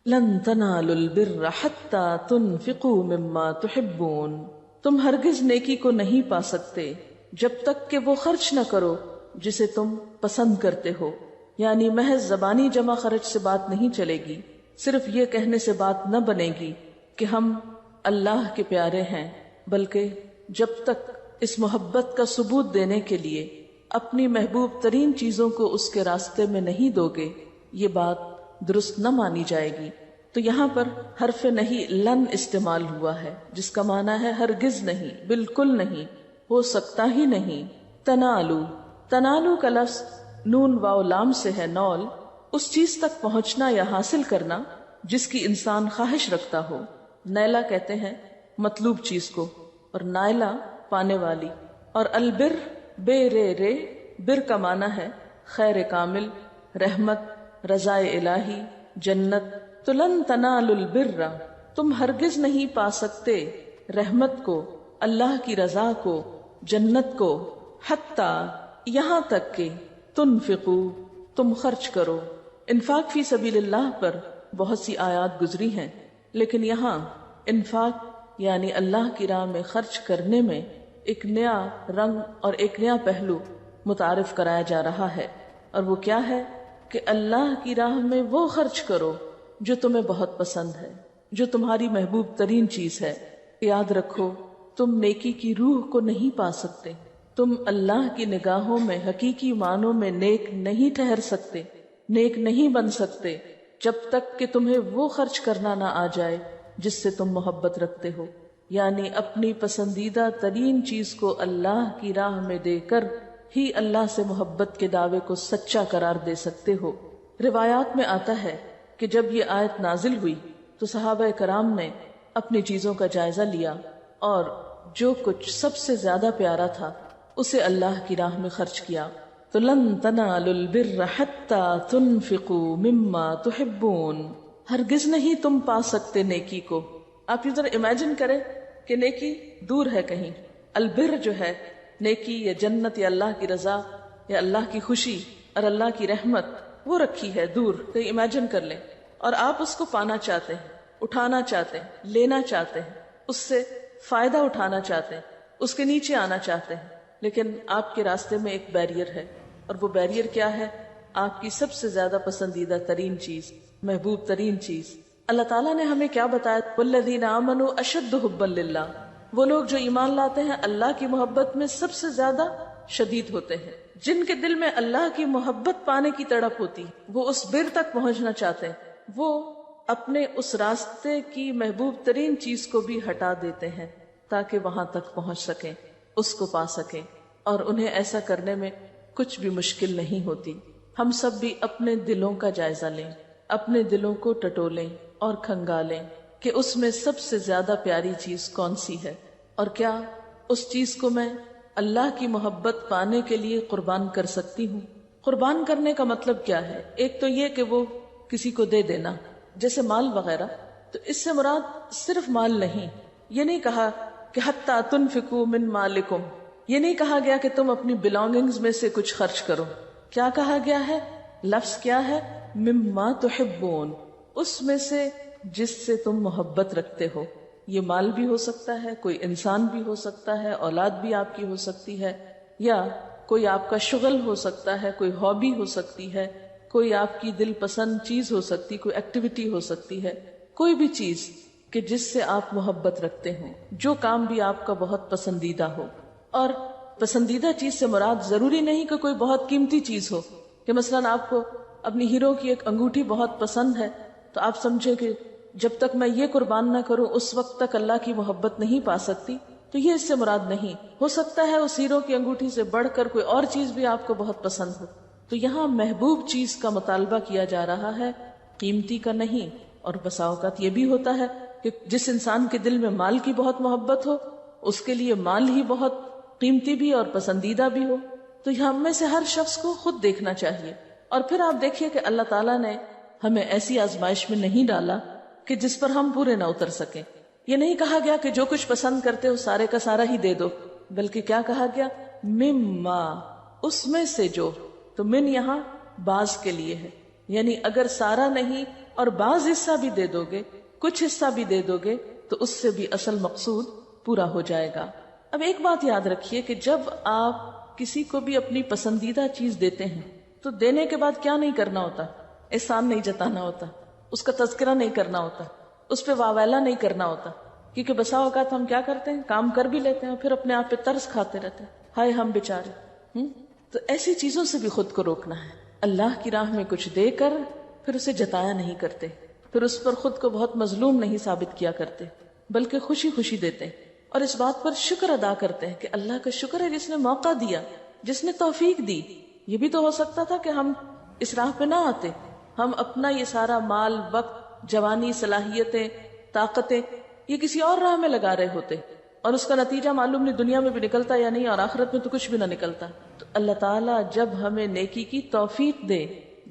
لن تنالوا البر حتى تنفقوا مما تحبون، تم ہرگز نیکی کو نہیں پا سکتے جب تک کہ وہ خرچ نہ کرو جسے تم پسند کرتے ہو. یعنی محض زبانی جمع خرچ سے بات نہیں چلے گی، صرف یہ کہنے سے بات نہ بنے گی کہ ہم اللہ کے پیارے ہیں، بلکہ جب تک اس محبت کا ثبوت دینے کے لیے اپنی محبوب ترین چیزوں کو اس کے راستے میں نہیں دو گے، یہ بات درست نہ مانی جائے گی. تو یہاں پر حرف نہیں لن استعمال ہوا ہے، جس کا معنی ہے ہرگز نہیں، بالکل نہیں، ہو سکتا ہی نہیں. تنالو، تنالو کا لفظ نون واو لام سے ہے، نول، اس چیز تک پہنچنا یا حاصل کرنا جس کی انسان خواہش رکھتا ہو. نیلا کہتے ہیں مطلوب چیز کو، اور نائلہ پانے والی. اور البر بے رے بر کا معنی ہے خیر کامل، رحمت، رضائے الہی، جنت. تو لن تنالوا البر، تم ہرگز نہیں پا سکتے رحمت کو، اللہ کی رضا کو، جنت کو، حتی یہاں تک کہ تنفقو، تم خرچ کرو. انفاق فی سبیل اللہ پر بہت سی آیات گزری ہیں، لیکن یہاں انفاق یعنی اللہ کی راہ میں خرچ کرنے میں ایک نیا رنگ اور ایک نیا پہلو متعارف کرایا جا رہا ہے. اور وہ کیا ہے کہ اللہ کی راہ میں وہ خرچ کرو جو تمہیں بہت پسند ہے، جو تمہاری محبوب ترین چیز ہے. یاد رکھو تم نیکی کی روح کو نہیں پا سکتے، تم اللہ کی نگاہوں میں حقیقی معنوں میں نیک نہیں ٹھہر سکتے، نیک نہیں بن سکتے جب تک کہ تمہیں وہ خرچ کرنا نہ آ جائے جس سے تم محبت رکھتے ہو. یعنی اپنی پسندیدہ ترین چیز کو اللہ کی راہ میں دے کر ہی اللہ سے محبت کے دعوے کو سچا قرار دے سکتے ہو. روایات میں آتا ہے کہ جب یہ آیت نازل ہوئی تو صحابہ کرام نے اپنی چیزوں کا جائزہ لیا اور جو کچھ سب سے زیادہ پیارا تھا اسے اللہ کی راہ میں خرچ کیا. تو لن تنالوا البر حتی تنفقوا مما تحبون، ہرگز نہیں تم پا سکتے نیکی کو. آپ یہ ذرا امیجن کریں کہ نیکی دور ہے کہیں، البر جو ہے نیکی یا جنت یا اللہ کی رضا یا اللہ کی خوشی اور اللہ کی رحمت وہ رکھی ہے دور، کہیں امیجن کر لیں، اور آپ اس کو پانا چاہتے ہیں، اٹھانا چاہتے ہیں، لینا چاہتے ہیں، اس سے فائدہ اٹھانا چاہتے ہیں، اس کے نیچے آنا چاہتے ہیں، لیکن آپ کے راستے میں ایک بیریئر ہے. اور وہ بیریئر کیا ہے؟ آپ کی سب سے زیادہ پسندیدہ ترین چیز، محبوب ترین چیز. اللہ تعالیٰ نے ہمیں کیا بتایا؟ والذین آمنوا اشد حبا للہ، وہ لوگ جو ایمان لاتے ہیں اللہ کی محبت میں سب سے زیادہ شدید ہوتے ہیں. جن کے دل میں اللہ کی محبت پانے کی تڑپ ہوتی، وہ اس بر تک پہنچنا چاہتے ہیں، وہ اپنے اس راستے کی محبوب ترین چیز کو بھی ہٹا دیتے ہیں تاکہ وہاں تک پہنچ سکیں، اس کو پا سکیں. اور انہیں ایسا کرنے میں کچھ بھی مشکل نہیں ہوتی. ہم سب بھی اپنے دلوں کا جائزہ لیں، اپنے دلوں کو ٹٹولیں اور کھنگالیں کہ اس میں سب سے زیادہ پیاری چیز کون سی ہے، اور کیا اس چیز کو میں اللہ کی محبت پانے کے لیے قربان کر سکتی ہوں. قربان کرنے کا مطلب کیا ہے؟ ایک تو یہ کہ وہ کسی کو دے دینا، جیسے مال وغیرہ. تو اس سے مراد صرف مال نہیں، یہ نہیں کہا کہ حتی تنفقوا من مالکم، یہ نہیں کہا گیا کہ تم اپنی بلانگنگز میں سے کچھ خرچ کرو. کیا کہا گیا ہے؟ لفظ کیا ہے؟ مما تحبون، اس میں سے جس سے تم محبت رکھتے ہو. یہ مال بھی ہو سکتا ہے، کوئی انسان بھی ہو سکتا ہے، اولاد بھی آپ کی ہو سکتی ہے، یا کوئی آپ کا شغل ہو سکتا ہے، کوئی ہابی ہو سکتی ہے، کوئی آپ کی دل پسند چیز ہو سکتی، کوئی ایکٹیویٹی ہو سکتی ہے، کوئی بھی چیز کہ جس سے آپ محبت رکھتے ہوں، جو کام بھی آپ کا بہت پسندیدہ ہو. اور پسندیدہ چیز سے مراد ضروری نہیں کہ کوئی بہت قیمتی چیز ہو، کہ مثلاً آپ کو اپنی ہیرو کی ایک انگوٹھی بہت پسند ہے تو آپ سمجھے کہ جب تک میں یہ قربان نہ کروں اس وقت تک اللہ کی محبت نہیں پا سکتی. تو یہ اس سے مراد نہیں. ہو سکتا ہے اس ہیرو کی انگوٹھی سے بڑھ کر کوئی اور چیز بھی آپ کو بہت پسند ہو. تو یہاں محبوب چیز کا مطالبہ کیا جا رہا ہے، قیمتی کا نہیں. اور بسا اوقات یہ بھی ہوتا ہے کہ جس انسان کے دل میں مال کی بہت محبت ہو اس کے لیے مال ہی بہت قیمتی بھی اور پسندیدہ بھی ہو. تو ہم میں سے ہر شخص کو خود دیکھنا چاہیے. اور پھر آپ دیکھیے کہ اللہ تعالیٰ نے ہمیں ایسی آزمائش میں نہیں ڈالا کہ جس پر ہم پورے نہ اتر سکیں. یہ نہیں کہا گیا کہ جو کچھ پسند کرتے ہو سارے کا سارا ہی دے دو، بلکہ کیا کہا گیا؟ مما، اس میں سے جو. تو من یہاں بعض کے لیے ہے، یعنی اگر سارا نہیں اور بعض حصہ بھی دے دو گے، کچھ حصہ بھی دے دو گے، تو اس سے بھی اصل مقصود پورا ہو جائے گا۔ اب ایک بات یاد رکھیے کہ جب آپ کسی کو بھی اپنی پسندیدہ چیز دیتے ہیں تو دینے کے بعد کیا نہیں کرنا ہوتا؟ احسان نہیں جتانا ہوتا، اس کا تذکرہ نہیں کرنا ہوتا، اس پہ واویلا نہیں کرنا ہوتا، کیونکہ بسا اوقات ہم کیا کرتے ہیں، کام کر بھی لیتے ہیں پھر اپنے آپ پہ ترس کھاتے رہتے ہیں، ہائے ہم بیچارے۔ تو ایسی چیزوں سے بھی خود کو روکنا ہے۔ اللہ کی راہ میں کچھ دے کر پھر اسے جتایا نہیں کرتے، پھر اس پر خود کو بہت مظلوم نہیں ثابت کیا کرتے، بلکہ خوشی خوشی دیتے ہیں، اور اس بات پر شکر ادا کرتے ہیں کہ اللہ کا شکر ہے جس نے موقع دیا، جس نے توفیق دی۔ یہ بھی تو ہو سکتا تھا کہ ہم اس راہ پہ نہ آتے، ہم اپنا یہ سارا مال، وقت، جوانی، صلاحیتیں، طاقتیں یہ کسی اور راہ میں لگا رہے ہوتے، اور اس کا نتیجہ معلوم نہیں دنیا میں بھی نکلتا یا نہیں، اور آخرت میں تو کچھ بھی نہ نکلتا۔ تو اللہ تعالیٰ جب ہمیں نیکی کی توفیق دے،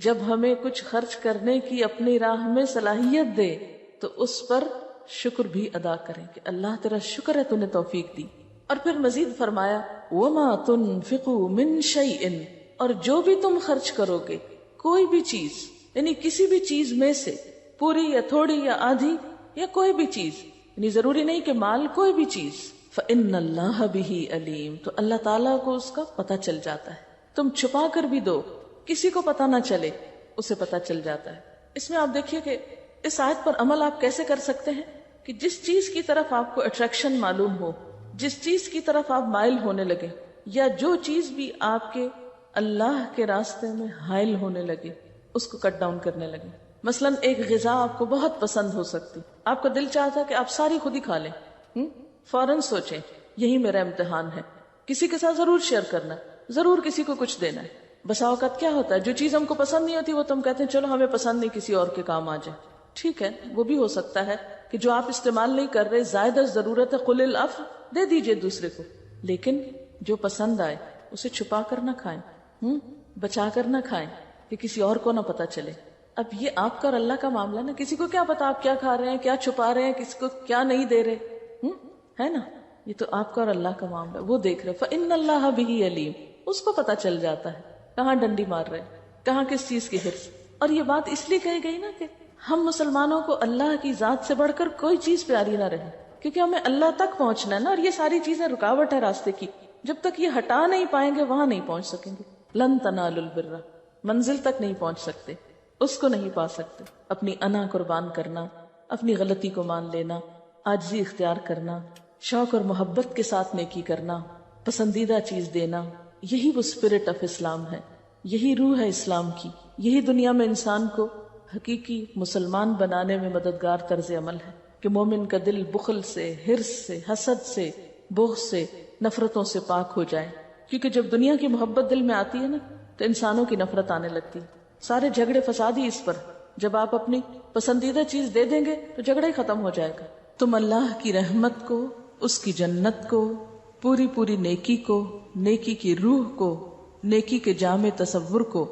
جب ہمیں کچھ خرچ کرنے کی اپنی راہ میں صلاحیت دے، تو اس پر شکر بھی ادا کریں کہ اللہ تیرا شکر ہے تو نے توفیق دی۔ اور پھر مزید فرمایا وَمَا تُنْفِقُوا مِنْ شَيْءٍ، اور جو بھی تم خرچ کرو گے، کوئی بھی چیز، یعنی کسی بھی چیز میں سے، پوری یا تھوڑی یا آدھی یا کوئی بھی چیز، یعنی ضروری نہیں کہ مال، کوئی بھی چیز، فَإِنَّ اللَّهَ بِهِ عَلِيمٌ، تو اللہ تعالیٰ کو اس کا پتہ چل جاتا ہے۔ تم چھپا کر بھی دو، کسی کو پتہ نہ چلے، اسے پتہ چل جاتا ہے۔ اس میں آپ دیکھیے کہ اس آیت پر عمل آپ کیسے کر سکتے ہیں کہ جس چیز کی طرف آپ کو اٹریکشن معلوم ہو، جس چیز کی طرف آپ مائل ہونے لگے، یا جو چیز بھی آپ کے اللہ کے راستے میں حائل ہونے لگے، اس کو کٹ ڈاؤن کرنے لگے۔ مثلا ایک غذا آپ کو بہت پسند ہو سکتی، آپ کا دل چاہتا کہ آپ ساری خود ہی کھا لیں، فوراً سوچیں یہی میرا امتحان ہے، کسی کے ساتھ ضرور شیئر کرنا ہے، ضرور کسی کو کچھ دینا ہے۔ بسا اوقات کیا ہوتا ہے، جو چیز ہم کو پسند نہیں ہوتی وہ تو ہم کہتے ہیں چلو ہمیں پسند نہیں، کسی اور کے کام آ جائے۔ ٹھیک ہے، وہ بھی ہو سکتا ہے کہ جو آپ استعمال نہیں کر رہے، زائد از ضرورت ہے، قل العفو، دے دیجئے دوسرے کو، لیکن جو پسند آئے اسے چھپا کر نہ کھائیں، بچا کر نہ کھائیں کہ کسی اور کو نہ پتا چلے۔ اب یہ آپ کا اور اللہ کا معاملہ نا، کسی کو کیا پتا آپ کیا کھا رہے ہیں، کیا چھپا رہے ہیں، کسی کو کیا نہیں دے رہے، ہے نا؟ یہ تو آپ کا اور اللہ کا معاملہ، وہ دیکھ رہے۔ فَإِنَّ اللَّهَ بِهِ عَلِيمٌ، اس کو پتا چل جاتا ہے کہاں ڈنڈی مار رہے، کہاں کس چیز کی حرص۔ اور یہ بات اس لیے کہی گئی نا کہ ہم مسلمانوں کو اللہ کی ذات سے بڑھ کر کوئی چیز پیاری نہ رہے، کیونکہ ہمیں اللہ تک پہنچنا ہے نا، اور یہ ساری چیزیں رکاوٹ ہے راستے کی، جب تک یہ ہٹا نہیں پائیں گے وہاں نہیں پہنچ سکیں گے۔ لن تنالوا البر، منزل تک نہیں پہنچ سکتے، اس کو نہیں پا سکتے۔ اپنی انا قربان کرنا، اپنی غلطی کو مان لینا، عاجزی اختیار کرنا، شوق اور محبت کے ساتھ نیکی کرنا، پسندیدہ چیز دینا، یہی وہ اسپرٹ آف اسلام ہے، یہی روح ہے اسلام کی، یہی دنیا میں انسان کو حقیقی مسلمان بنانے میں مددگار طرز عمل ہے کہ مومن کا دل بخل سے، حرص سے، حسد سے، بغض سے، نفرتوں سے پاک ہو جائے۔ کیونکہ جب دنیا کی محبت دل میں آتی ہے نا تو انسانوں کی نفرت آنے لگتی، سارے جھگڑے فساد ہی اس پر۔ جب آپ اپنی پسندیدہ چیز دے دیں گے تو جھگڑا ہی ختم ہو جائے گا۔ تم اللہ کی رحمت کو، اس کی جنت کو، پوری پوری نیکی کو، نیکی کی روح کو، نیکی کے جامع تصور کو،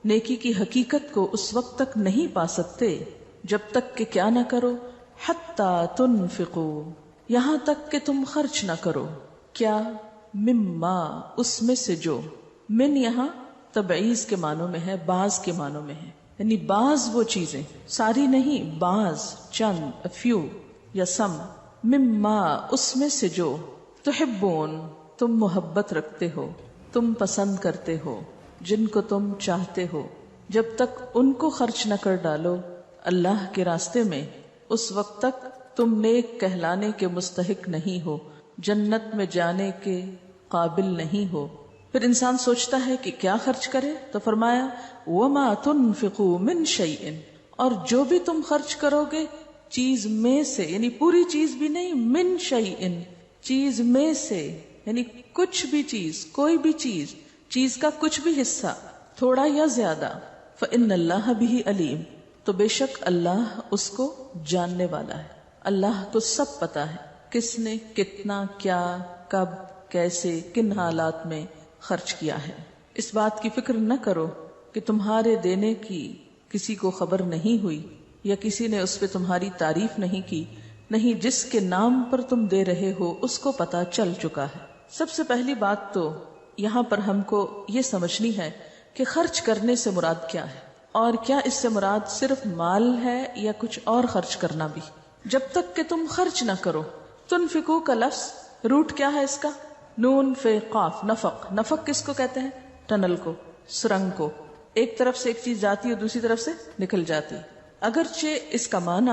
نیکی کی حقیقت کو اس وقت تک نہیں پا سکتے جب تک کہ کیا نہ کرو، حتی تنفقوا، یہاں تک کہ تم خرچ نہ کرو۔ کیا؟ مما، اس میں سے جو۔ من یہاں تبعیض کے معنوں میں ہے، بعض کے معنوں میں ہے، یعنی بعض وہ چیزیں، ساری نہیں، بعض، چند، فیو یا سم۔ مما، اس میں سے جو، تحبون، تم محبت رکھتے ہو، تم پسند کرتے ہو، جن کو تم چاہتے ہو، جب تک ان کو خرچ نہ کر ڈالو اللہ کے راستے میں، اس وقت تک تم نیک کہلانے کے مستحق نہیں ہو، جنت میں جانے کے قابل نہیں ہو۔ پھر انسان سوچتا ہے کہ کیا خرچ کرے، تو فرمایا وَمَا تُنْفِقُوا مِنْ شَيْءٍ، اور جو بھی تم خرچ کرو گے چیز میں سے، یعنی پوری چیز بھی نہیں، من شیئن، چیز میں سے، یعنی کچھ بھی چیز، کوئی بھی چیز، چیز کا کچھ بھی حصہ، تھوڑا یا زیادہ، فَإِنَّ اللَّهَ بِهِ علیم، تو بے شک اللہ اس کو جاننے والا ہے۔ اللہ کو سب پتا ہے کس نے کتنا، کیا، کب، کیسے، کن حالات میں خرچ کیا ہے۔ اس بات کی فکر نہ کرو کہ تمہارے دینے کی کسی کو خبر نہیں ہوئی، یا کسی نے اس پہ تمہاری تعریف نہیں کی، نہیں، جس کے نام پر تم دے رہے ہو اس کو پتا چل چکا ہے۔ سب سے پہلی بات تو یہاں پر ہم کو یہ سمجھنی ہے کہ خرچ کرنے سے مراد کیا ہے۔ اور کیا اس سے مراد صرف مال ہے یا کچھ اور خرچ کرنا بھی؟ جب تک کہ تم خرچ نہ کرو. تنفقو کا لفظ روٹ کیا ہے اس کا؟ نون فے قاف، نفق. نفق کس کو کہتے ہیں؟ ٹنل کو، سرنگ کو. ایک طرف سے ایک چیز جاتی ہے اور دوسری طرف سے نکل جاتی. اگرچہ اس کا معنی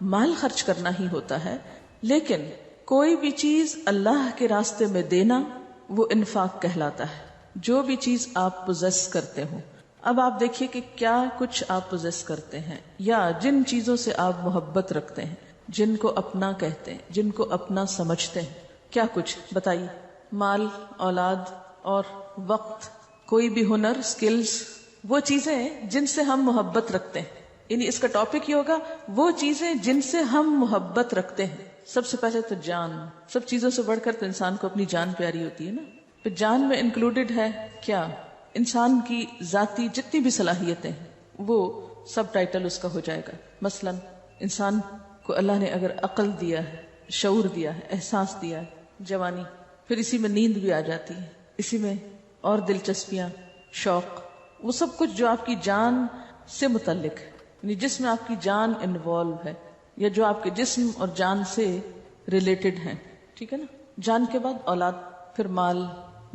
مال خرچ کرنا ہی ہوتا ہے، لیکن کوئی بھی چیز اللہ کے راستے میں دینا وہ انفاق کہلاتا ہے. جو بھی چیز آپ پوزیس کرتے ہو. اب آپ دیکھیے کہ کیا کچھ آپ پوزیس کرتے ہیں یا جن چیزوں سے آپ محبت رکھتے ہیں، جن کو اپنا کہتے ہیں، جن کو اپنا سمجھتے ہیں، کیا کچھ بتائیے؟ مال، اولاد اور وقت، کوئی بھی ہنر، سکلز، وہ چیزیں جن سے ہم محبت رکھتے ہیں. یعنی اس کا ٹاپک یہ ہوگا وہ چیزیں جن سے ہم محبت رکھتے ہیں. سب سے پہلے تو جان. سب چیزوں سے بڑھ کر تو انسان کو اپنی جان پیاری ہوتی ہے نا. پھر جان میں انکلوڈڈ ہے کیا؟ انسان کی ذاتی جتنی بھی صلاحیتیں ہیں وہ سب ٹائٹل اس کا ہو جائے گا. مثلا انسان کو اللہ نے اگر عقل دیا ہے، شعور دیا ہے، احساس دیا ہے، جوانی، پھر اسی میں نیند بھی آ جاتی ہے، اسی میں اور دلچسپیاں، شوق، وہ سب کچھ جو آپ کی جان سے متعلق ہے، یعنی جس میں آپ کی جان انوالو ہے یا جو آپ کے جسم اور جان سے ریلیٹڈ ہیں. ٹھیک ہے نا. جان کے بعد اولاد، پھر مال.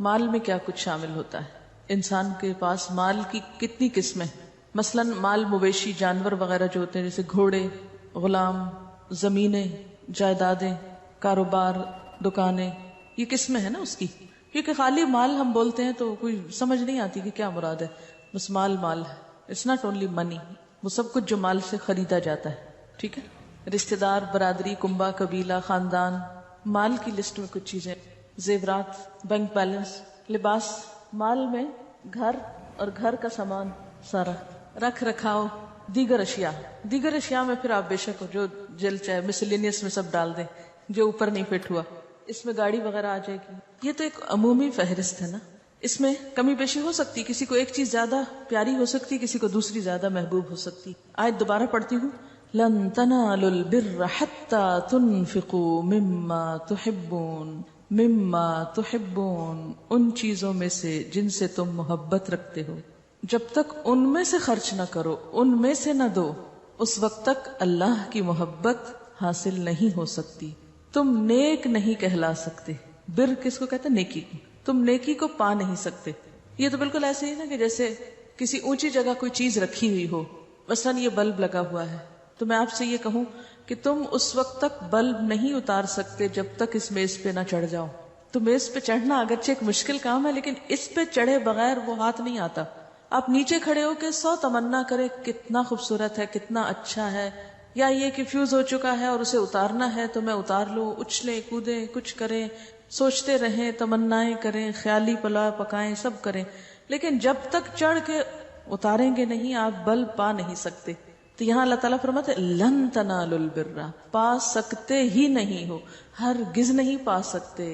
مال میں کیا کچھ شامل ہوتا ہے؟ انسان کے پاس مال کی کتنی قسمیں؟ مثلا مال مویشی، جانور وغیرہ جو ہوتے ہیں، جیسے گھوڑے، غلام، زمینیں، جائیدادیں، کاروبار، دکانیں، یہ قسمیں ہیں نا اس کی. کیونکہ خالی مال ہم بولتے ہیں تو کوئی سمجھ نہیں آتی کہ کیا مراد ہے. بس مال مال ہے. اٹس ناٹ اونلی منی، وہ سب کچھ جو مال سے خریدا جاتا ہے. ٹھیک ہے. رشتہ دار، برادری، کنبہ، قبیلہ، خاندان، مال کی لسٹ میں کچھ چیزیں. زیورات، بینک بیلنس، لباس. مال میں گھر اور گھر کا سامان سارا، رکھ رکھاؤ، دیگر اشیاء. دیگر اشیاء میں پھر آپ بے شک جو جل چاہے مسلینیس میں سب ڈال دیں جو اوپر نہیں فٹ ہوا. اس میں گاڑی وغیرہ آ جائے گی. یہ تو ایک عمومی فہرست ہے نا. اس میں کمی بیشی ہو سکتی، کسی کو ایک چیز زیادہ پیاری ہو سکتی، کسی کو دوسری زیادہ محبوب ہو سکتی. آیت دوبارہ پڑھتی ہوں. لن تنالوا البر حتى تنفقوا مما تحبون. مما تحبون، ان چیزوں میں سے جن سے تم محبت رکھتے ہو. جب تک ان میں سے خرچ نہ کرو، ان میں سے نہ دو، اس وقت تک اللہ کی محبت حاصل نہیں ہو سکتی. تم نیک نہیں کہلا سکتے. بر کس کو کہتے ہیں؟ نیکی. تم نیکی کو پا نہیں سکتے. یہ تو بالکل ایسے ہی نا کہ جیسے کسی اونچی جگہ کوئی چیز رکھی ہوئی ہو. مثلا یہ بلب لگا ہوا ہے تو میں آپ سے یہ کہوں کہ تم اس وقت تک بلب نہیں اتار سکتے جب تک اس میز پہ نہ چڑھ جاؤ. تو میز پہ چڑھنا اگرچہ ایک مشکل کام ہے، لیکن اس پہ چڑھے بغیر وہ ہاتھ نہیں آتا. آپ نیچے کھڑے ہو کے 100 تمنا کرے کتنا خوبصورت ہے، کتنا اچھا ہے، یا یہ کہ فیوز ہو چکا ہے اور اسے اتارنا ہے تو میں اتار لوں، اچھلیں کودیں، کچھ کریں، سوچتے رہیں، تمنائیں کریں، خیالی پلا پکائیں، سب کریں، لیکن جب تک چڑھ کے اتاریں گے نہیں آپ بلب پا نہیں سکتے. تو یہاں اللہ تعالیٰ فرماتے ہیں لن تنالوا البر، پا سکتے ہی نہیں ہو، ہرگز نہیں پا سکتے،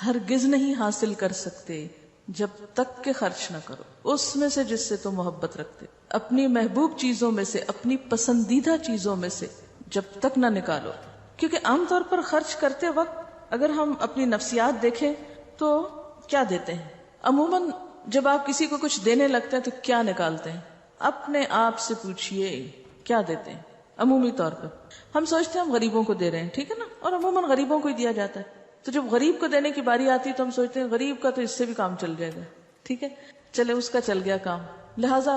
ہرگز نہیں حاصل کر سکتے جب تک کہ خرچ نہ کرو اس میں سے جس سے تم محبت رکھتے. اپنی محبوب چیزوں میں سے، اپنی پسندیدہ چیزوں میں سے جب تک نہ نکالو. کیونکہ عام طور پر خرچ کرتے وقت اگر ہم اپنی نفسیات دیکھیں تو کیا دیتے ہیں؟ عموماً جب آپ کسی کو کچھ دینے لگتے ہیں تو کیا نکالتے ہیں؟ اپنے آپ سے پوچھئے کیا دیتے ہیں؟ عمومی طور پر ہم سوچتے ہیں ہم غریبوں کو دے رہے ہیں، ٹھیک ہے نا، اور عموماً غریبوں کو ہی دیا جاتا ہے. تو جب غریب کو دینے کی باری آتی ہے تو ہم سوچتے ہیں غریب کا تو اس سے بھی کام چل جائے گا، ٹھیک ہے، چلے اس کا چل گیا کام، لہذا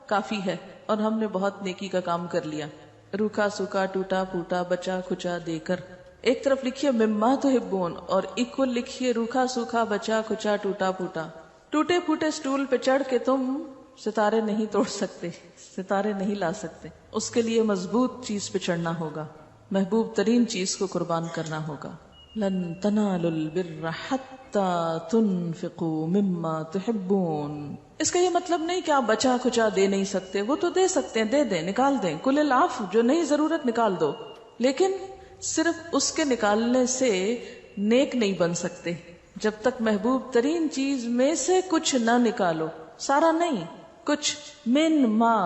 کافی ہے اور ہم نے بہت نیکی کا کام کر لیا. روکھا سوکھا، ٹوٹا پھوٹا، بچا کھچا دے کر. ایک طرف لکھیے مما تحبون اور اکول لکھیے روکھا سوکھا، بچا کھچا، ٹوٹا پھوٹا. ٹوٹے پھوٹے سٹول پہ چڑھ کے تم ستارے نہیں توڑ سکتے، ستارے نہیں لا سکتے. اس کے لیے مضبوط چیز پہ چڑھنا ہوگا، محبوب ترین چیز کو قربان کرنا ہوگا. لن تنالوا البر حتى تنفقوا مما تحبون. اس کا یہ مطلب نہیں کہ آپ بچا کھچا دے نہیں سکتے، وہ تو دے سکتے ہیں، دے دیں، نکال دیں، کل العفو، جو نہیں ضرورت نکال دو، لیکن صرف اس کے نکالنے سے نیک نہیں بن سکتے جب تک محبوب ترین چیز میں سے کچھ نہ نکالو. سارا نہیں، کچھ. من ما،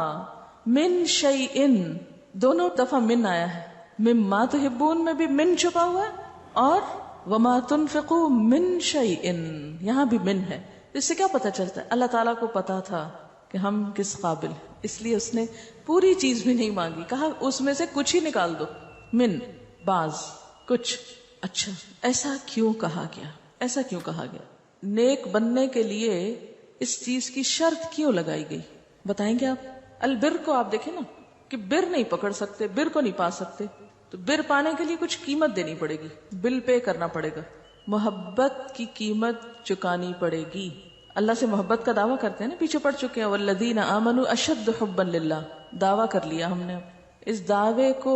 من شیئن، دونوں دفعہ من آیا ہے. مما تحبون میں بھی من چھپا ہوا ہے اور وما تنفقوا من شیئن یہاں بھی من ہے. اس سے کیا پتا چلتا ہے؟ اللہ تعالیٰ کو پتا تھا کہ ہم کس قابل ہیں، اس لیے اس نے پوری چیز بھی نہیں مانگی، کہا اس میں سے کچھ ہی نکال دو، من بعض کچھ. اچھا ایسا کیوں کہا گیا؟ ایسا کیوں کہا گیا؟ نیک بننے کے لیے اس چیز کی شرط کیوں لگائی گئی؟ بتائیں گے آپ؟ البر کو آپ دیکھیں نا کہ بر نہیں پکڑ سکتے، بر کو نہیں پا سکتے، تو بر پانے کے لیے کچھ قیمت دینی پڑے گی، بل پے کرنا پڑے گا، محبت کی قیمت چکانی پڑے گی. اللہ سے محبت کا دعویٰ کرتے ہیں نا، پیچھے پڑ چکے ہیں والذین آمنوا اشد حبا للہ، دعویٰ کر لیا ہم نے. اس دعوے کو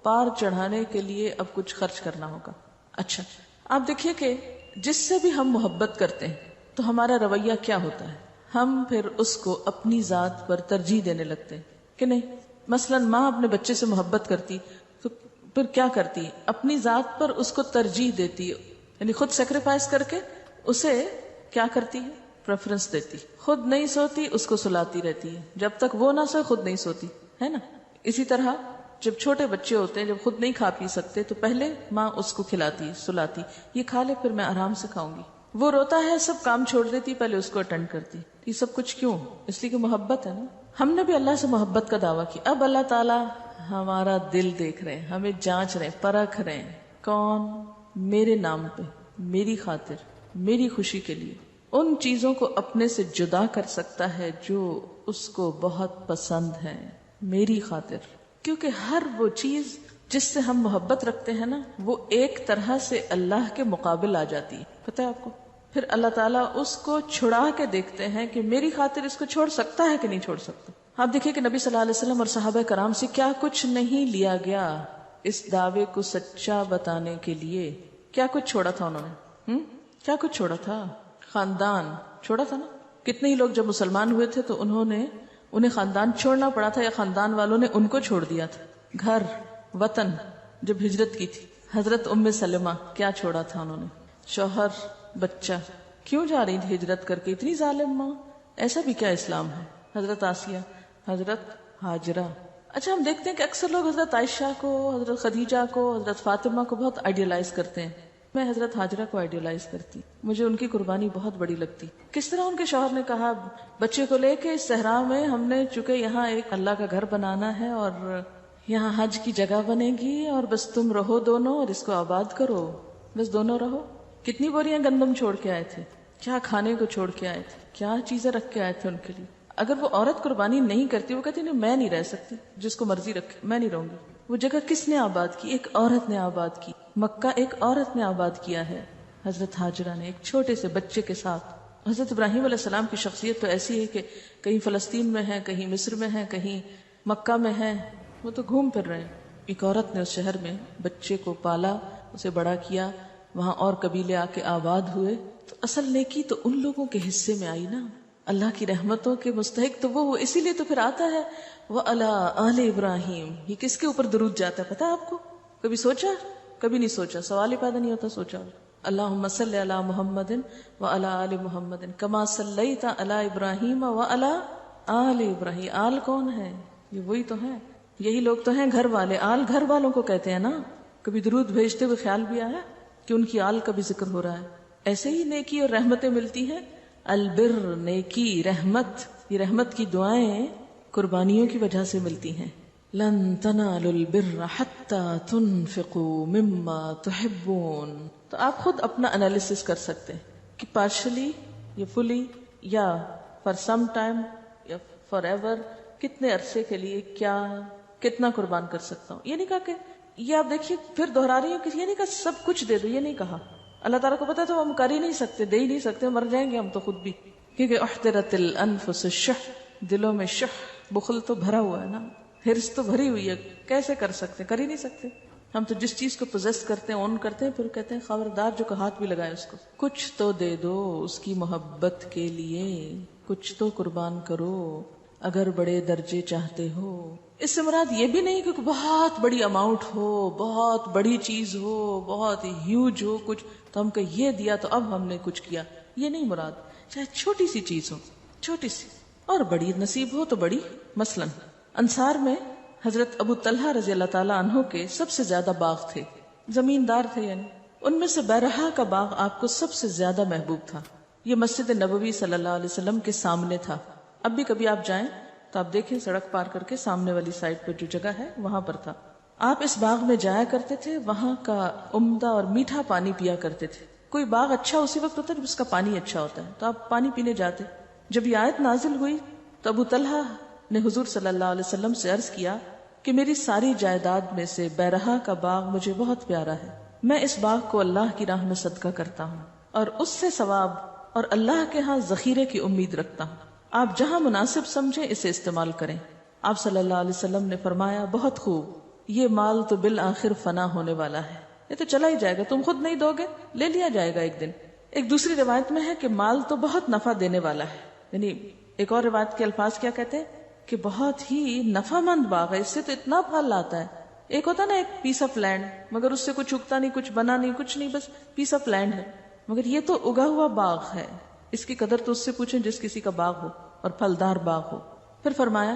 پار چڑھانے کے لیے اب کچھ خرچ کرنا ہوگا. اچھا آپ دیکھیے کہ جس سے بھی ہم محبت کرتے ہیں تو ہمارا رویہ کیا ہوتا ہے؟ ہم پھر اس کو اپنی ذات پر ترجیح دینے لگتے ہیں کہ نہیں. مثلا ماں اپنے بچے سے محبت کرتی تو پھر کیا کرتی؟ اپنی ذات پر اس کو ترجیح دیتی، یعنی خود سیکریفائس کر کے اسے کیا کرتی ہے؟ پریفرنس دیتی. خود نہیں سوتی اس کو سلاتی رہتی ہے، جب تک وہ نہ سوئے خود نہیں سوتی ہے نا. اسی طرح جب چھوٹے بچے ہوتے ہیں، جب خود نہیں کھا پی سکتے تو پہلے ماں اس کو کھلاتی سلاتی، یہ کھا لے پھر میں آرام سے کھاؤں گی. وہ روتا ہے سب کام چھوڑ دیتی، پہلے اس کو اٹینڈ کرتی. یہ سب کچھ کیوں؟ اس لیے کہ محبت ہے نا. ہم نے بھی اللہ سے محبت کا دعویٰ کیا، اب اللہ تعالیٰ ہمارا دل دیکھ رہے ہیں، ہمیں جانچ رہے ہیں، پرکھ رہے ہیں. کون؟ میرے نام پہ، میری خاطر، میری خوشی کے لیے ان چیزوں کو اپنے سے جدا کر سکتا ہے جو اس کو بہت پسند ہے، میری خاطر. کیونکہ ہر وہ چیز جس سے ہم محبت رکھتے ہیں نا، وہ ایک طرح سے اللہ کے مقابل آ جاتی ہے. پتہ ہے آپ کو؟ پھر اللہ تعالیٰ اس کو چھڑا کے دیکھتے ہیں کہ میری خاطر اس کو چھوڑ سکتا ہے کہ نہیں چھوڑ سکتا. آپ دیکھیں کہ نبی صلی اللہ علیہ وسلم اور صحابہ کرام سے کیا کچھ نہیں لیا گیا اس دعوے کو سچا بتانے کے لیے. کیا کچھ چھوڑا تھا انہوں نے؟ کیا کچھ چھوڑا تھا؟ خاندان چھوڑا تھا نا. کتنے ہی لوگ جب مسلمان ہوئے تھے تو انہیں خاندان چھوڑنا پڑا تھا یا خاندان والوں نے ان کو چھوڑ دیا تھا. گھر وطن جب ہجرت کی تھی، حضرت ام سلمہ کیا چھوڑا تھا انہوں نے؟ شوہر، بچہ. کیوں جا رہی تھی ہجرت کر کے؟ اتنی ظالم ماں. ایسا بھی کیا اسلام ہے؟ حضرت آسیہ، حضرت ہاجرہ. اچھا ہم دیکھتے ہیں کہ اکثر لوگ حضرت عائشہ کو، حضرت خدیجہ کو، حضرت فاطمہ کو بہت آئیڈیلائز کرتے ہیں. میں حضرت ہاجرہ کو آئیڈیلائز کرتی، مجھے ان کی قربانی بہت بڑی لگتی. کس طرح ان کے شوہر نے کہا بچے کو لے کے اس صحرا میں ہم نے، چونکہ یہاں ایک اللہ کا گھر بنانا ہے اور یہاں حج کی جگہ بنے گی اور بس تم رہو دونوں اور اس کو آباد کرو، بس دونوں رہو. کتنی بوریاں گندم چھوڑ کے آئے تھے، کیا کھانے کو چھوڑ کے آئے تھے، کیا چیزیں رکھ کے آئے تھے ان کے لیے. اگر وہ عورت قربانی نہیں کرتی، وہ کہتی نہیں میں نہیں رہ سکتی، جس کو مرضی رکھے میں نہیں رہوں گی. وہ جگہ کس نے آباد کی؟ ایک عورت نے آباد کی. مکہ ایک عورت نے آباد کیا ہے، حضرت ہاجرہ نے، ایک چھوٹے سے بچے کے ساتھ. حضرت ابراہیم علیہ السلام کی شخصیت تو ایسی ہے کہ کہیں فلسطین میں ہے، کہیں مصر میں ہے، کہیں مکہ میں ہے، وہ تو گھوم پھر رہے ہیں. ایک عورت نے اس شہر میں بچے کو پالا، اسے بڑا کیا، وہاں اور قبیلے آ کے آباد ہوئے. تو اصل نیکی تو ان لوگوں کے حصے میں آئی نا. اللہ کی رحمتوں کے مستحق تو وہ اسی لیے تو پھر آتا ہے وَعَلَىٰ آلِ ابراہیم. یہ کس کے اوپر درود جاتا ہے پتا ہے آپ کو؟ کبھی سوچا؟ کبھی نہیں سوچا، سوال ہی پیدا نہیں ہوتا سوچا. اللہم صلی علی محمد وعلی آل محمد کما صلیت علی ابراہیم وعلی آل ابراہیم. آل کون ہے؟ یہ وہی تو ہے، یہی لوگ تو ہیں گھر والے. آل گھر والوں کو کہتے ہیں نا. کبھی درود بھیجتے ہوئے خیال بھی آیا کہ ان کی آل کا بھی ذکر ہو رہا ہے. ایسے ہی نیکی اور رحمتیں ملتی ہیں. البر، نیکی، رحمت، یہ رحمت کی دعائیں قربانیوں کی وجہ سے ملتی ہیں. لن تنالوا البر حتى تنفقوا مما تحبون. تو آپ خود اپنا انالیسس کر سکتے ہیں کہ پارشلی یا فلی یا فار سم ٹائم یا فار ایور، کتنے عرصے کے لیے کیا کتنا قربان کر سکتا ہوں. یہ نہیں کہا کہ یہ آپ دیکھیے پھر دہرا رہی ہوں کہ یہ نہیں کہا سب کچھ دے دو، یہ نہیں کہا. اللہ تعالیٰ کو پتا تو ہم کر ہی نہیں سکتے، دے ہی نہیں سکتے، مر جائیں گے ہم تو خود بھی. کیونکہ احترت الانفس الشح، دلوں میں شح، بخل تو بھرا ہوا ہے نا، ہرس تو بھری ہوئی ہے. کیسے کر سکتے؟ کر ہی نہیں سکتے. ہم تو جس چیز کو پوزیس کرتے ہیں، اون کرتے ہیں، پھر کہتے ہیں خبردار جو ہاتھ بھی لگائے اس کو. کچھ تو دے دو اس کی محبت کے لیے، کچھ تو قربان کرو اگر بڑے درجے چاہتے ہو. اس سے مراد یہ بھی نہیں کہ بہت بڑی اماؤنٹ ہو، بہت بڑی چیز ہو، بہت ہیوج ہو کچھ تو ہم کہ یہ دیا تو اب ہم نے کچھ کیا. یہ نہیں مراد. چاہے چھوٹی سی چیز ہو، چھوٹی سی، اور بڑی نصیب ہو تو بڑی. مثلا انصار میں حضرت ابو طلحہ رضی اللہ تعالیٰ عنہ کے سب سے زیادہ باغ تھے، زمیندار تھے. یعنی ان میں سے بیرحا کا باغ آپ کو سب سے زیادہ محبوب تھا. یہ مسجد نبوی صلی اللہ علیہ وسلم کے سامنے تھا. اب بھی کبھی آپ جائیں تو آپ دیکھیں سڑک پار کر کے سامنے والی سائڈ پہ جو جگہ ہے وہاں پر تھا. آپ اس باغ میں جایا کرتے تھے, وہاں کا عمدہ اور میٹھا پانی پیا کرتے تھے. کوئی باغ اچھا اسی وقت ہوتا ہے جب اس کا پانی اچھا ہوتا ہے, تو آپ پانی پینے جاتے. جب یہ آیت نازل ہوئی تو ابو طلحہ نے حضور صلی اللہ علیہ وسلم سے عرض کیا کہ میری ساری جائیداد میں سے بیرہا کا باغ مجھے بہت پیارا ہے, میں اس باغ کو اللہ کی راہ میں صدقہ کرتا ہوں اور اس سے ثواب اور اللہ کے ہاں ذخیرے کی امید رکھتا ہوں. آپ جہاں مناسب سمجھیں اسے استعمال کریں. آپ صلی اللہ علیہ وسلم نے فرمایا بہت خوب, یہ مال تو بالآخر فنا ہونے والا ہے, یہ تو چلا ہی جائے گا, تم خود نہیں دو گے, لے لیا جائے گا ایک دن. ایک دوسری روایت میں ہے کہ مال تو بہت نفع دینے والا ہے, یعنی ایک اور روایت کے الفاظ کیا کہتے ہیں کہ بہت ہی نفع مند باغ ہے, اس سے تو اتنا پھل آتا ہے. ایک ہوتا نا ایک پیس آف لینڈ, مگر اس سے کچھ اگتا نہیں, کچھ بنا نہیں, کچھ نہیں, بس پیس آف لینڈ ہے. مگر یہ تو اگا ہوا باغ ہے, اس کی قدر تو اس سے پوچھیں جس کسی کا باغ ہو اور پھلدار باغ ہو. پھر فرمایا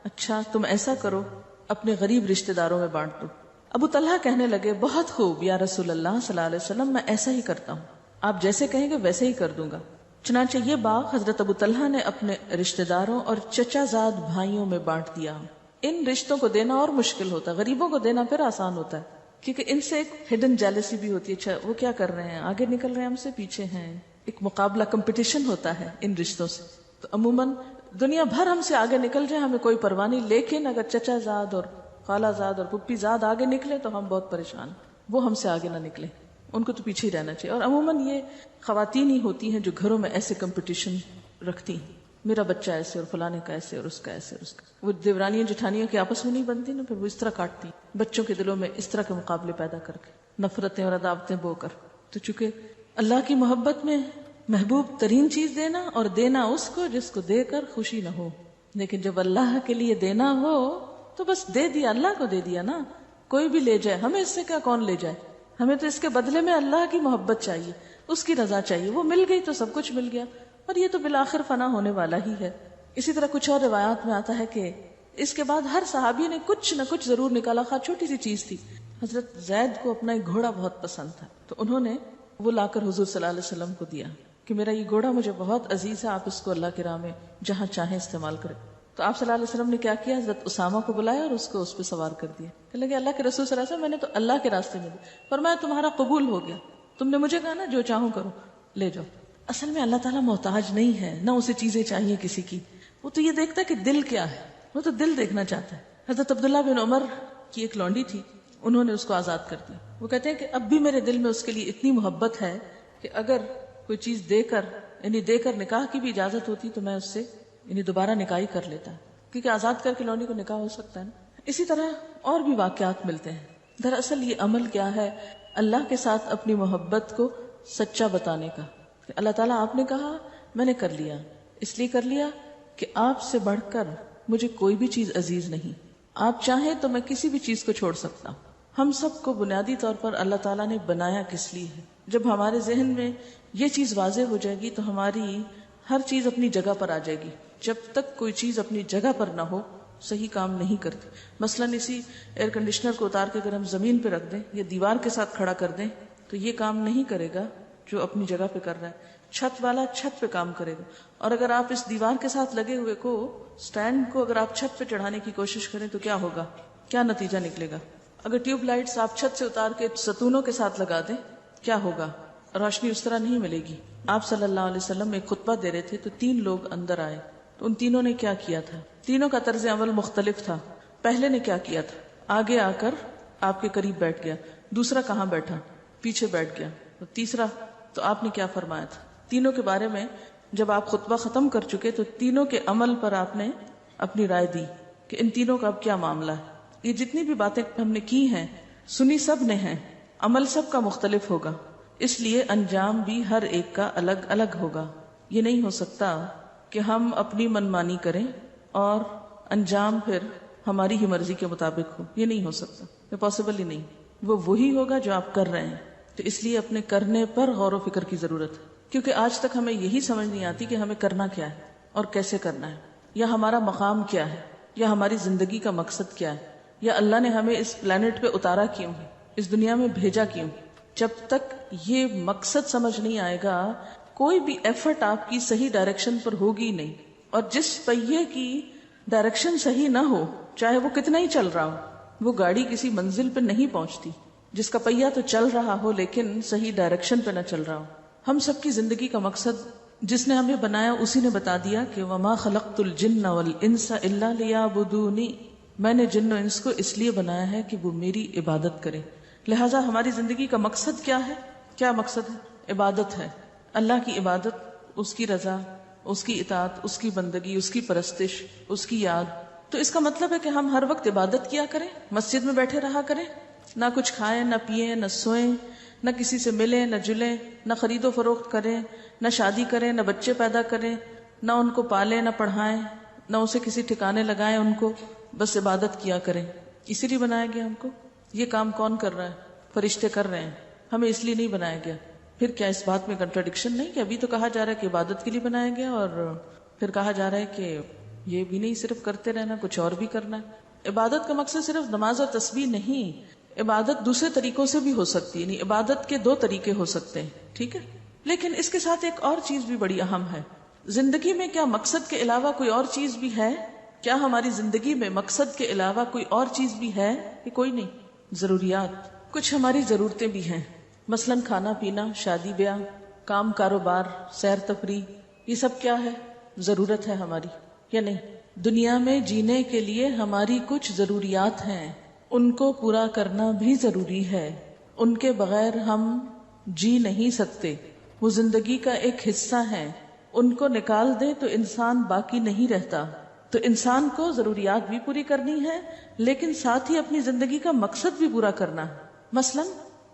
اچھا تم ایسا کرو, اپنے غریب رشتہ داروں میں بانٹ دو. ابو طلحہ کہنے لگے بہت خوب یا رسول اللہ صلی اللہ علیہ وسلم, میں ایسا ہی کرتا ہوں, آپ جیسے کہیں گے ویسے ہی کر دوں گا. چنانچہ یہ باغ حضرت ابو طلحہ نے اپنے رشتہ داروں اور چچا زاد بھائیوں میں بانٹ دیا. ان رشتوں کو دینا اور مشکل ہوتا ہے, غریبوں کو دینا پھر آسان ہوتا ہے, کیونکہ ان سے ایک ہڈن جیلسی بھی ہوتی ہے. اچھا وہ کیا کر رہے ہیں, آگے نکل رہے ہیں, ہم سے پیچھے ہیں, ایک مقابلہ کمپٹیشن ہوتا ہے ان رشتوں سے. تو عموماً دنیا بھر ہم سے آگے نکل جائے ہمیں کوئی پرواہ نہیں, لیکن اگر چچا زاد اور خالہ زاد اور پھپھی زاد آگے نکلے تو ہم بہت پریشان, وہ ہم سے آگے نہ نکلے, ان کو تو پیچھے ہی رہنا چاہیے. اور عموماً یہ خواتین ہی ہوتی ہیں جو گھروں میں ایسے کمپٹیشن رکھتی ہیں, میرا بچہ ایسے اور فلانے کا ایسے اور اس کا ایسے اور اس کا. وہ دیورانیاں جٹھانیوں کی آپس میں نہیں بنتی نا, پھر وہ اس طرح کاٹتی بچوں کے دلوں میں اس طرح کے مقابلے پیدا کر کے, نفرتیں اور عداوتیں بو کر. تو چونکہ اللہ کی محبت میں محبوب ترین چیز دینا, اور دینا اس کو جس کو دے کر خوشی نہ ہو. لیکن جب اللہ کے لیے دینا ہو تو بس دے دیا, اللہ کو دے دیا نا, کوئی بھی لے جائے, ہمیں اس سے کیا کون لے جائے, ہمیں تو اس کے بدلے میں اللہ کی محبت چاہیے, اس کی رضا چاہیے. وہ مل گئی تو سب کچھ مل گیا, اور یہ تو بالآخر فنا ہونے والا ہی ہے. اسی طرح کچھ اور روایات میں آتا ہے کہ اس کے بعد ہر صحابی نے کچھ نہ کچھ ضرور نکالا, خواہ چھوٹی سی چیز تھی. حضرت زید کو اپنا ایک گھوڑا بہت پسند تھا, تو انہوں نے وہ لا کر حضور صلی اللہ علیہ وسلم کو دیا کہ میرا یہ گھوڑا مجھے بہت عزیز ہے, آپ اس کو اللہ کی راہ میں جہاں چاہیں استعمال کریں. تو آپ صلی اللہ علیہ وسلم نے کیا کیا, حضرت اسامہ کو بلایا اور اس کو اس پہ سوار کر دیا. کہنے لگے اللہ کے رسول صلی اللہ علیہ وسلم, میں نے تو اللہ کے راستے میں دیا. فرمایا تمہارا قبول ہو گیا, تم نے مجھے کہا نا جو چاہوں کرو, لے جاؤ. اصل میں اللہ تعالیٰ محتاج نہیں ہے, نہ اسے چیزیں چاہیے کسی کی, وہ تو یہ دیکھتا ہے کہ دل کیا ہے, وہ تو دل دیکھنا چاہتا ہے. حضرت عبداللہ بن عمر کی ایک لونڈی تھی, انہوں نے اس کو آزاد کر دیا. وہ کہتے ہیں کہ اب بھی میرے دل میں اس کے لیے اتنی محبت ہے کہ اگر کوئی چیز دے کر, یعنی دے کر نکاح کی بھی اجازت ہوتی تو میں اس سے یعنی دوبارہ نکاح ہی کر لیتا, کیونکہ آزاد کر کے لونڈی کو نکاح ہو سکتا ہے نا. اسی طرح اور بھی واقعات ملتے ہیں. دراصل یہ عمل کیا ہے, اللہ کے ساتھ اپنی محبت کو سچا بتانے کا. اللہ تعالیٰ آپ نے کہا, میں نے کر لیا, اس لیے کر لیا کہ آپ سے بڑھ کر مجھے کوئی بھی چیز عزیز نہیں, آپ چاہیں تو میں کسی بھی چیز کو چھوڑ سکتا ہوں. ہم سب کو بنیادی طور پر اللہ تعالیٰ نے بنایا کس لیے ہے. جب ہمارے ذہن میں یہ چیز واضح ہو جائے گی تو ہماری ہر چیز اپنی جگہ پر آ جائے گی. جب تک کوئی چیز اپنی جگہ پر نہ ہو صحیح کام نہیں کرتی. مثلاً اسی ایئر کنڈیشنر کو اتار کے اگر ہم زمین پہ رکھ دیں یا دیوار کے ساتھ کھڑا کر دیں تو یہ کام نہیں کرے گا جو اپنی جگہ پہ کر رہا ہے. چھت والا چھت پہ کام کرے گا, اور اگر آپ اس دیوار کے ساتھ لگے ہوئے کو, سٹینڈ کو اگر آپ چھت پہ چڑھانے کی کوشش کریں تو کیا ہوگا, کیا نتیجہ نکلے گا. اگر ٹیوب لائٹس آپ چھت سے اتار کے ستونوں کے ساتھ لگا دیں کیا ہوگا, روشنی اس طرح نہیں ملے گی. آپ صلی اللہ علیہ وسلم ایک خطبہ دے رہے تھے تو 3 لوگ اندر آئے, تو ان تینوں نے کیا کیا تھا, تینوں کا طرز عمل مختلف تھا. پہلے نے کیا کیا تھا, آگے آ کر آپ کے قریب بیٹھ گیا, دوسرا کہاں بیٹھا, پیچھے بیٹھ گیا, اور تیسرا تو آپ نے کیا فرمایا تھا. تینوں کے بارے میں جب آپ خطبہ ختم کر چکے تو تینوں کے عمل پر آپ نے اپنی رائے دی کہ ان تینوں کا اب کیا معاملہ ہے. یہ جتنی بھی باتیں ہم نے کی ہیں سنی سب نے ہیں, عمل سب کا مختلف ہوگا, اس لیے انجام بھی ہر ایک کا الگ الگ ہوگا. یہ نہیں ہو سکتا کہ ہم اپنی منمانی کریں اور انجام پھر ہماری ہی مرضی کے مطابق ہو, یہ نہیں ہو سکتا, یہ پاسبل ہی نہیں. وہ وہی ہوگا جو آپ کر رہے ہیں. تو اس لیے اپنے کرنے پر غور و فکر کی ضرورت ہے, کیونکہ آج تک ہمیں یہی سمجھ نہیں آتی کہ ہمیں کرنا کیا ہے اور کیسے کرنا ہے, یا ہمارا مقام کیا ہے, یا ہماری زندگی کا مقصد کیا ہے, یا اللہ نے ہمیں اس پلانٹ پہ اتارا کیوں ہے, اس دنیا میں بھیجا کیوں. جب تک یہ مقصد سمجھ نہیں آئے گا کوئی بھی ایفرٹ آپ کی صحیح ڈائریکشن پر ہوگی نہیں. اور جس پہیے کی ڈائریکشن صحیح نہ ہو چاہے وہ کتنا ہی چل رہا ہو، وہ گاڑی کسی منزل پہ نہیں پہنچتی. جس کا پہیہ تو چل رہا ہو لیکن صحیح ڈائریکشن پہ نہ چل رہا ہو. ہم سب کی زندگی کا مقصد جس نے ہمیں بنایا اسی نے بتا دیا کہ وما خلقت الجن والانس الا لیعبدونی، میں نے جن و انس کو اس لیے بنایا ہے کہ وہ میری عبادت کرے. لہٰذا ہماری زندگی کا مقصد کیا ہے؟ کیا مقصد ہے؟ عبادت ہے. اللہ کی عبادت، اس کی رضا، اس کی اطاعت، اس کی بندگی، اس کی پرستش، اس کی یاد. تو اس کا مطلب ہے کہ ہم ہر وقت عبادت کیا کریں، مسجد میں بیٹھے رہا کریں، نہ کچھ کھائیں، نہ پیئیں، نہ سوئیں، نہ کسی سے ملیں، نہ جلیں، نہ خرید و فروخت کریں، نہ شادی کریں، نہ بچے پیدا کریں، نہ ان کو پالیں، نہ پڑھائیں، نہ اسے کسی ٹھکانے لگائیں ان کو، بس عبادت کیا کریں. اسی لیے بنایا گیا ہم کو. یہ کام کون کر رہا ہے؟ فرشتے کر رہے ہیں، ہمیں اس لیے نہیں بنایا گیا. پھر کیا اس بات میں کنٹراڈکشن نہیں کہ ابھی تو کہا جا رہا ہے کہ عبادت کے لیے بنایا گیا اور پھر کہا جا رہا ہے کہ یہ بھی نہیں صرف کرتے رہنا، کچھ اور بھی کرنا ہے. عبادت کا مقصد صرف نماز اور تسبیح نہیں، عبادت دوسرے طریقوں سے بھی ہو سکتی ہے. یعنی عبادت کے دو طریقے ہو سکتے ہیں، ٹھیک ہے. لیکن اس کے ساتھ ایک اور چیز بھی بڑی اہم ہے. زندگی میں کیا مقصد کے علاوہ کوئی اور چیز بھی ہے؟ کیا ہماری زندگی میں مقصد کے علاوہ کوئی اور چیز بھی ہے کہ کوئی نہیں؟ ضروریات، کچھ ہماری ضرورتیں بھی ہیں، مثلا کھانا پینا، شادی بیاہ، کام کاروبار، سیر تفریح، یہ سب کیا ہے؟ ضرورت ہے ہماری یا نہیں؟ دنیا میں جینے کے لیے ہماری کچھ ضروریات ہیں، ان کو پورا کرنا بھی ضروری ہے. ان کے بغیر ہم جی نہیں سکتے، وہ زندگی کا ایک حصہ ہیں. ان کو نکال دیں تو انسان باقی نہیں رہتا. تو انسان کو ضروریات بھی پوری کرنی ہے لیکن ساتھ ہی اپنی زندگی کا مقصد بھی پورا کرنا ہے. مثلا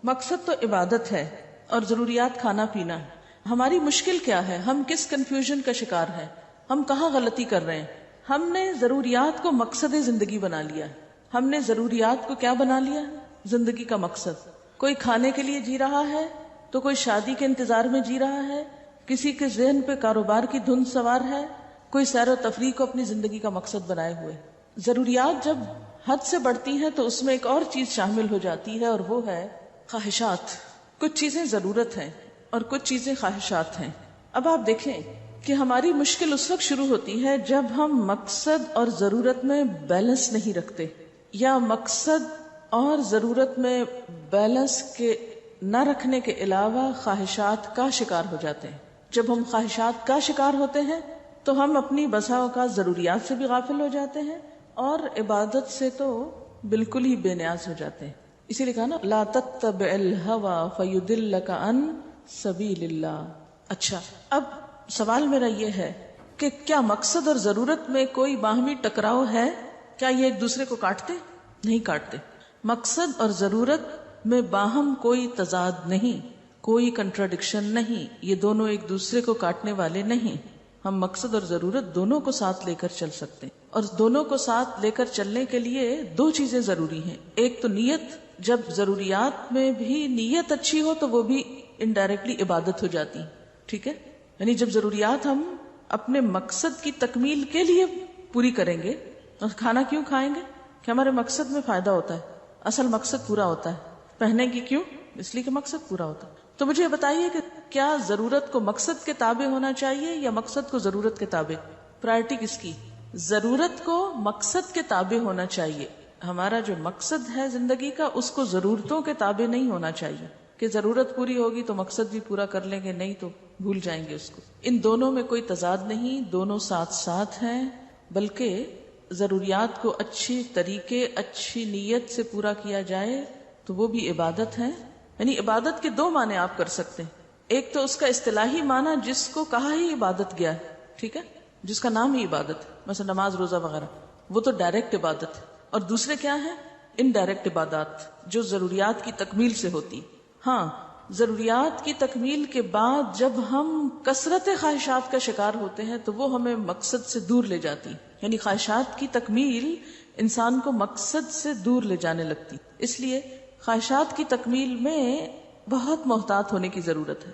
مقصد تو عبادت ہے اور ضروریات کھانا پینا ہے. ہماری مشکل کیا ہے؟ ہم کس کنفیوژن کا شکار ہیں؟ ہم کہاں غلطی کر رہے ہیں؟ ہم نے ضروریات کو مقصد زندگی بنا لیا ہے. ہم نے ضروریات کو کیا بنا لیا؟ زندگی کا مقصد. کوئی کھانے کے لیے جی رہا ہے تو کوئی شادی کے انتظار میں جی رہا ہے، کسی کے ذہن پہ کاروبار کی دھند سوار ہے، کوئی سیر و تفریح کو اپنی زندگی کا مقصد بنائے ہوئے. ضروریات جب حد سے بڑھتی ہیں تو اس میں ایک اور چیز شامل ہو جاتی ہے اور وہ ہے خواہشات. کچھ چیزیں ضرورت ہیں اور کچھ چیزیں خواہشات ہیں. اب آپ دیکھیں کہ ہماری مشکل اس وقت شروع ہوتی ہے جب ہم مقصد اور ضرورت میں بیلنس نہیں رکھتے، یا مقصد اور ضرورت میں بیلنس کے نہ رکھنے کے علاوہ خواہشات کا شکار ہو جاتے ہیں. جب ہم خواہشات کا شکار ہوتے ہیں تو ہم اپنی بسا اوقات ضروریات سے بھی غافل ہو جاتے ہیں اور عبادت سے تو بالکل ہی بے نیاز ہو جاتے ہیں. اسی لیے کہا نا لا تتبع الهوى فيضلك عن سبيل اللہ. اچھا، اب سوال میرا یہ ہے کہ کیا مقصد اور ضرورت میں کوئی باہمی ٹکراؤ ہے؟ کیا یہ ایک دوسرے کو کاٹتے؟ نہیں کاٹتے. مقصد اور ضرورت میں باہم کوئی تضاد نہیں، کوئی کنٹراڈکشن نہیں. یہ دونوں ایک دوسرے کو کاٹنے والے نہیں. ہم مقصد اور ضرورت دونوں کو ساتھ لے کر چل سکتے ہیں. اور دونوں کو ساتھ لے کر چلنے کے لیے دو چیزیں ضروری ہیں. ایک تو نیت. جب ضروریات میں بھی نیت اچھی ہو تو وہ بھی انڈائریکٹلی عبادت ہو جاتی، ٹھیک ہے. یعنی جب ضروریات ہم اپنے مقصد کی تکمیل کے لیے پوری کریں گے. اور کھانا کیوں کھائیں گے؟ کہ ہمارے مقصد میں فائدہ ہوتا ہے، اصل مقصد پورا ہوتا ہے. پہننے کی کیوں؟ اس لیے کہ مقصد پورا ہوتا ہے. تو مجھے بتائیے کہ کیا ضرورت کو مقصد کے تابع ہونا چاہیے یا مقصد کو ضرورت کے تابع؟ پرائرٹی کس کی؟ ضرورت کو مقصد کے تابع ہونا چاہیے. ہمارا جو مقصد ہے زندگی کا اس کو ضرورتوں کے تابع نہیں ہونا چاہیے کہ ضرورت پوری ہوگی تو مقصد بھی پورا کر لیں گے، نہیں تو بھول جائیں گے اس کو. ان دونوں میں کوئی تضاد نہیں، دونوں ساتھ ساتھ ہیں. بلکہ ضروریات کو اچھی طریقے، اچھی نیت سے پورا کیا جائے تو وہ بھی عبادت ہے. یعنی عبادت کے دو معنی آپ کر سکتے ہیں. ایک تو اس کا اصطلاحی معنی جس کو کہا ہی عبادت گیا ہے، ٹھیک ہے، جس کا نام ہی عبادت ہے، مثلا نماز، روزہ وغیرہ، وہ تو ڈائریکٹ عبادت ہے. اور دوسرے کیا ہیں؟ انڈائریکٹ عبادات جو ضروریات کی تکمیل سے ہوتی. ہاں، ضروریات کی تکمیل کے بعد جب ہم کثرت خواہشات کا شکار ہوتے ہیں تو وہ ہمیں مقصد سے دور لے جاتی. یعنی خواہشات کی تکمیل انسان کو مقصد سے دور لے جانے لگتی. اس لیے خواہشات کی تکمیل میں بہت محتاط ہونے کی ضرورت ہے.